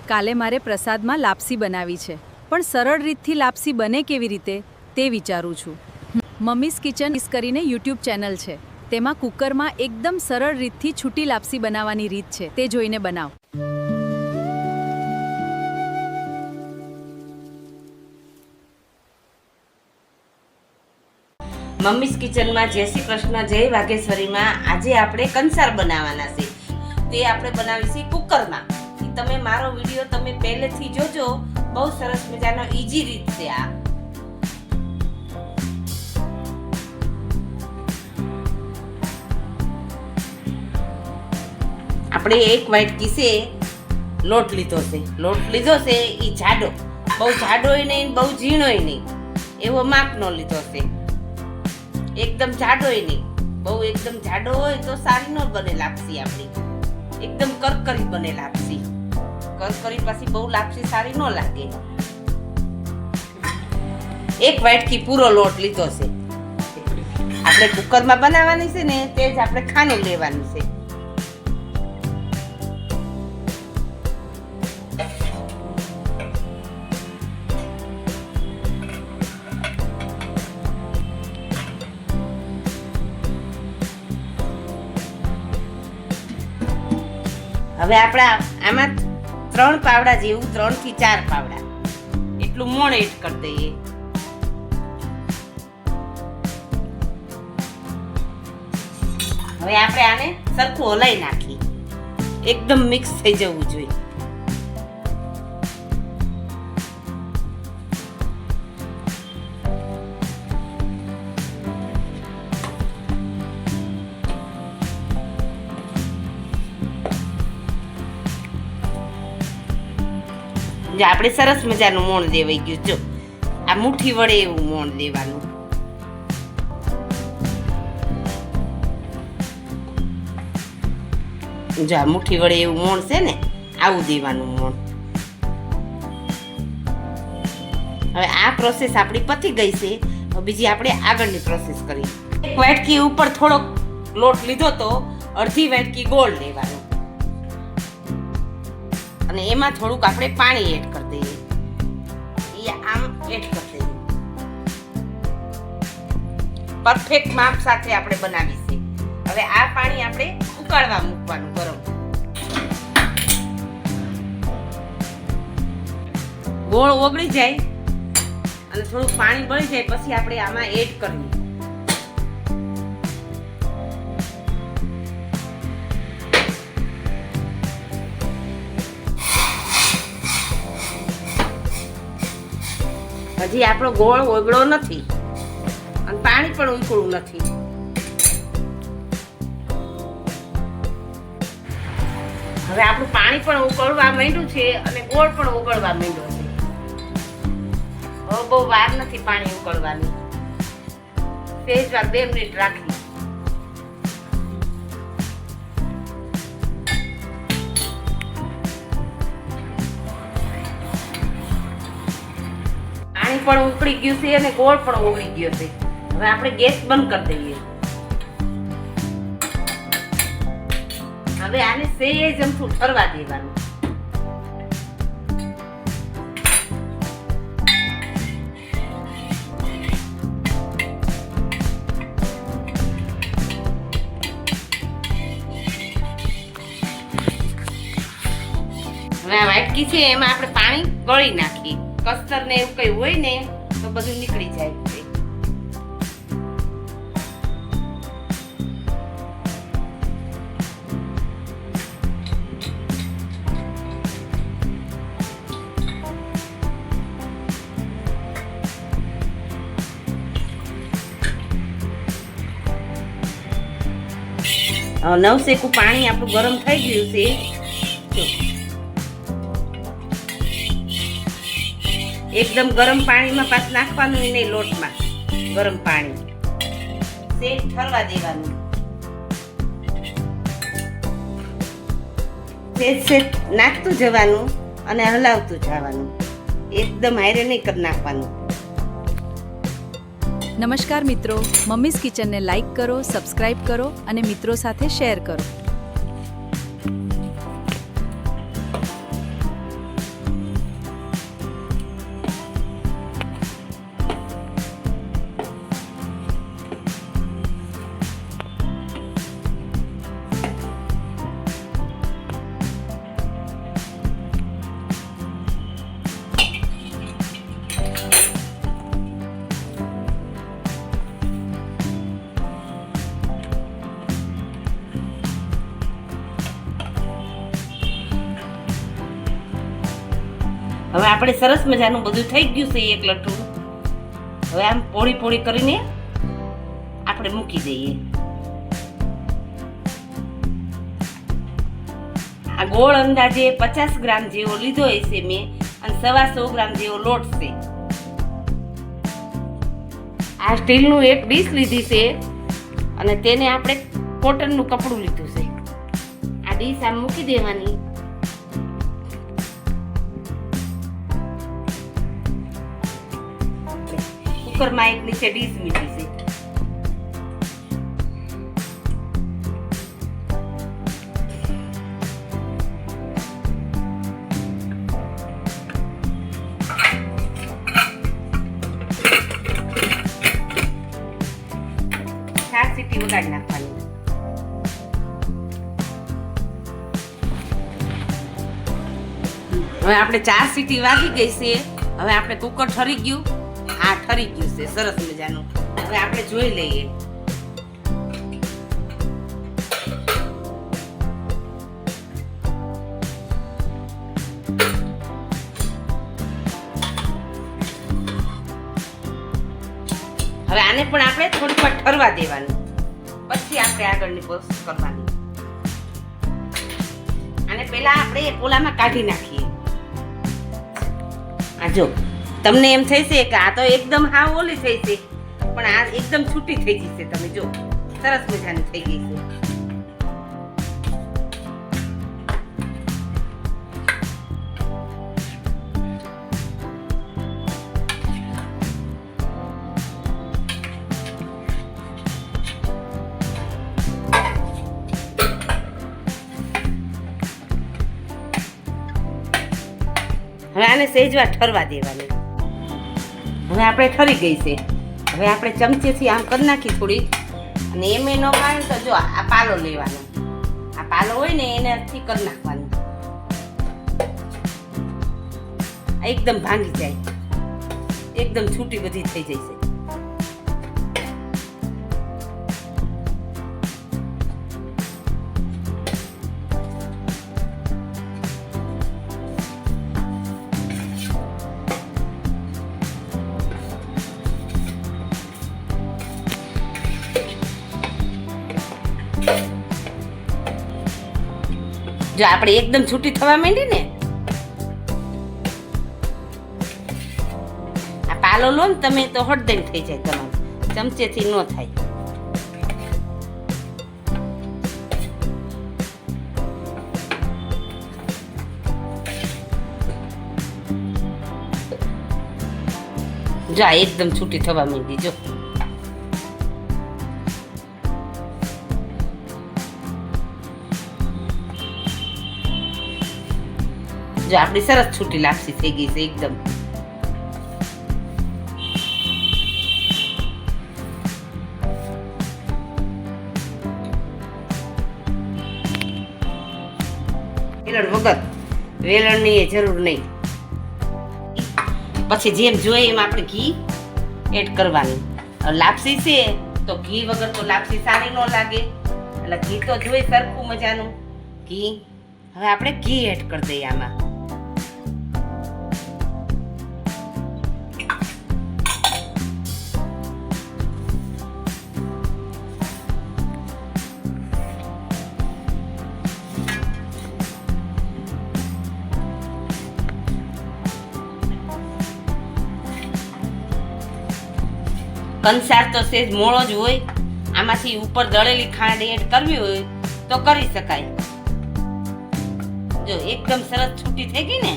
કાલે મારે પ્રસાદમાં લાપસી બનાવી છે, પણ સરળ રીતથી લાપસી બને કેવી રીતે તે વિચારું છું. મમ્મીઝ કિચન કરીને યુટ્યુબ ચેનલ છે, તેમાં કુકરમાં એકદમ સરળ રીતથી છૂટી લાપસી બનાવવાની રીત છે, તે જોઈને બનાવ. મમ્મીઝ કિચનમાં જય શ્રી કૃષ્ણ, જય વાઘેશ્વરીમાં. આજે આપણે કંસાર બનાવવાના છે. તે આપણે બનાવીશું કુકરમાં. તમે મારો વિડીયો તમે પહેલેથી જોજો, બહુ સરસ મજાનો ઈઝી રીત છે આ. આપણે એક વાટકી છે લોટ લીધો છે. એ જાડો, બહુ જાડોય નહીં બહુ ઝીણોય નહીં, એવો માપનો લીધો છે. એકદમ જાડોય નહીં, બહુ એકદમ જાડો હોય તો સારી ન બને લાપસી આપણી. એકદમ કરકરી બને લાપસી. કરકરી પછી બહુ લાપસી સારી ન લાગે. એક વાટકી પૂરો લોટ લીધો છે. આપણે કુકરમાં બનાવવાની છે ને, તે જ આપણે ખાનું લેવાનું છે. હવે આપણા આમાં 3 પાવડા જેવું, 3 થી 4 પાવડા એટલું મોણ એડ કરી દઈએ. હવે આપણે આને સરખું હલાઈ નાખી, એકદમ મિક્સ થઈ જવું જોઈએ. જો આપણે સરસ મજાનું મોણ દેવાઈ ગયું. જો આ મુઠ્ઠી વડે એવું મોણ દેવાનું. જો આ મુઠ્ઠી વડે એવું મોણ છે ને, આવું દેવાનું મોણ. હવે આ પ્રોસેસ આપણી પતી ગઈ છે. હવે બીજી આપણે આગળની પ્રોસેસ કરી. એક વાટકી ઉપર થોડોક લોટ લીધો તો અડધી વાટકી ગોળ લેવાનો, અને એમાં થોડુંક આપણે પાણી એડ કરી દઈએ. એ આમ એડ કરી દઈએ. પરફેક્ટ માપ સાથે આપણે બનાવી છે. હવે આ પાણી આપણે ઉકાળવા મૂકવાનું ગરમ. ગોળ ઓગળી જાય અને થોડું પાણી બળી જાય પછી આપણે આમાં એડ કરવું. હજી આપણો ગોળ ઓગળો નથી અને પાણી પણ ઉકળું નથી. હવે આપણું પાણી પણ ઉકળવા માંડ્યું છે અને ગોળ પણ ઉકળવા માંડ્યો છે. હવે બહુ વાર નથી પાણી ઉકળવાની. સહેજ વાર 2 મિનિટ રાખી. પણ ઉકળી ગયું છે અને ગોળ પણ ઓગળી ગયો છે. હવે આપણે ગેસ બંધ કરી દઈએ. હવે આને સહેજ અમથું ઠરવા દેવાનું. હવે આ વાટકી છે એમાં આપણે પાણી ગળી નાખીએ. કસ્તર ને એવું કઈ હોય ને તો બધું નીકળી જાય છે. નવશેકું પાણી આપણું ગરમ થઈ ગયું છે. એકદમ ગરમ પાણીમાં પાછું નાખવાનું નહીં, લોટમાં ગરમ પાણી સેજ ઠરવા દેવાનું. સેજ નાખતું જવાનું અને હલાવતું જવાનું. એકદમ હારે નહીં કરી નાખવાનું. નમસ્કાર મિત્રો, મમ્મીઝ કિચનને લાઈક કરો, સબસ્ક્રાઇબ કરો અને મિત્રો સાથે શેર કરો. હવે આપણે સરસ મજાનું બધું થઈ ગયું છે એક લઠ્ઠું. હવે આમ પોળી પોળી કરીને આપણે મૂકી દઈએ. આ ગોળ અંદાજે 50 ગ્રામ જેવો લીધો હશે મેં અને 125 ગ્રામ જેવો લોટ છે. આ સ્ટીલનું એક ડીશ લીધી છે અને તેને આપણે કોટનનું કપડું લીધું છે. આ ડીશ આમ મૂકી દેવાની. કુકરમાં એક નીચે ડીશ મૂકી છે. સીટી વગાડી નાખવાની. હવે આપણે 4 સીટી વાગી ગઈ છે. હવે આપણે કુકર ઠરી ગયું. હા, ઠરી ગયું છે સરસ મજાનું. હવે આપણે જોઈ લઈએ. હવે આને પણ આપણે થોડીક વાર ઠરવા દેવાનું, પછી આપણે આગળની પ્રોસેસ કરવાની. આને પહેલા આપણે પોલામાં કાઢી નાખીએ. આ જો તમને એમ થશે કે આ તો એકદમ હાવ ઓલી થઈ છે, પણ આ એકદમ છૂટી થઈ જશે. તમે જો સરસ મજાની થઈ ગઈ છે. હવે આને સહેજવાર ઠરવા દેવાની. હવે આપણે ઠરી ગઈ છે. હવે આપણે ચમચેથી આમ કરી નાખી થોડી, અને એમ ન ખાય તો જો આ પાલો લેવાનો. આ પાલો હોય ને એનાથી કરી નાખવાનું. એકદમ ભાંગી જાય, એકદમ છૂટી બધી થઈ જશે. જો આપણે એકદમ છૂટી થવા માંડી ને, આ પાલો લો ને તમે તો હળદમ થઈ જાય. તમારે ચમચેથી ન થાય. જો આ એકદમ છૂટી થવા માંડી. જો જો આપણી સરસ છૂટી લાપસી થઈ ગઈ છે એકદમ. વેલણ વગર, વેલણની એ જરૂર નહીં. પછી જેમ જોઈએ એમ આપણે ઘી એડ કરવાનું. લાપસી છે તો ઘી વગર તો લાપસી સારી ન લાગે, એટલે ઘી તો જોઈએ સરખું મજાનું ઘી. હવે આપણે ઘી એડ કરી દઈએ આમાં. કંસાર તો સેજ મોળો જ હોય. આમાંથી ઉપર દળેલી ખાંડ એડ કરવી હોય તો કરી શકાય. જો એકદમ સરસ છૂટી થઈ ગઈ ને,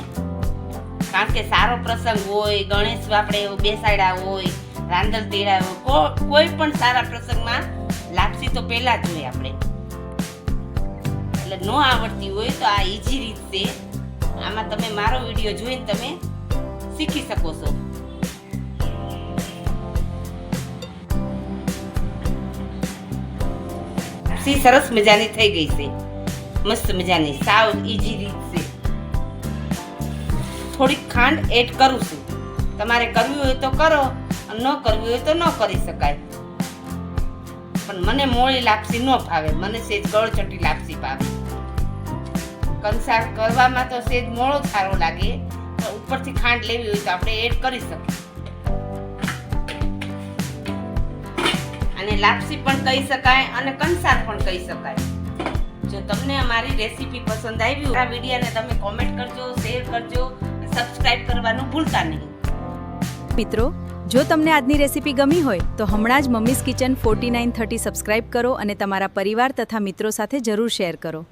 કારણ કે સારો પ્રસંગ હોય, ગણેશ આપણે બેસાડ્યા હોય, રાંદલ તેડા હોય, કોઈ પણ સારા પ્રસંગમાં લાપસી તો પહેલા જ હોય આપણે. એટલે ન આવડતી હોય તો આ ઈઝી રીત છે. આમાં તમે મારો વિડીયો જોઈને તમે શીખી શકો છો. સરસ મજાની થઈ ગઈ છે, મસ્ત મજાની, સાવ ઈઝી રીત છે. થોડીક ખાંડ એડ કરું છું. તમારે કરવી હોય તો કરો, ન કરવી હોય તો ન કરી શકાય. પણ મને મોળી લાપસી ન ભાવે, મને સેજ ગળચટી લાપસી ભાવે. કંસાર કરવામાં તો સેજ મોળો સારો લાગે, ઉપરથી ખાંડ લેવી હોય તો આપણે એડ કરી શકીએ. અને લાપસી પણ કહી શકાય અને કંસાર પણ કહી શકાય. જો તમને અમારી રેસીપી પસંદ આવી હોય આ વિડીયોને તમે કોમેન્ટ કરજો, શેર કરજો, સબસ્ક્રાઇબ કરવાનું ભૂલતા નહીં. મિત્રો, જો તમને આજની રેસીપી ગમી હોય તો હમણાં જ મમ્મીઝ કિચન 4930 સબસ્ક્રાઇબ કરો અને તમારા પરિવાર તથા મિત્રો સાથે જરૂર શેર કરો.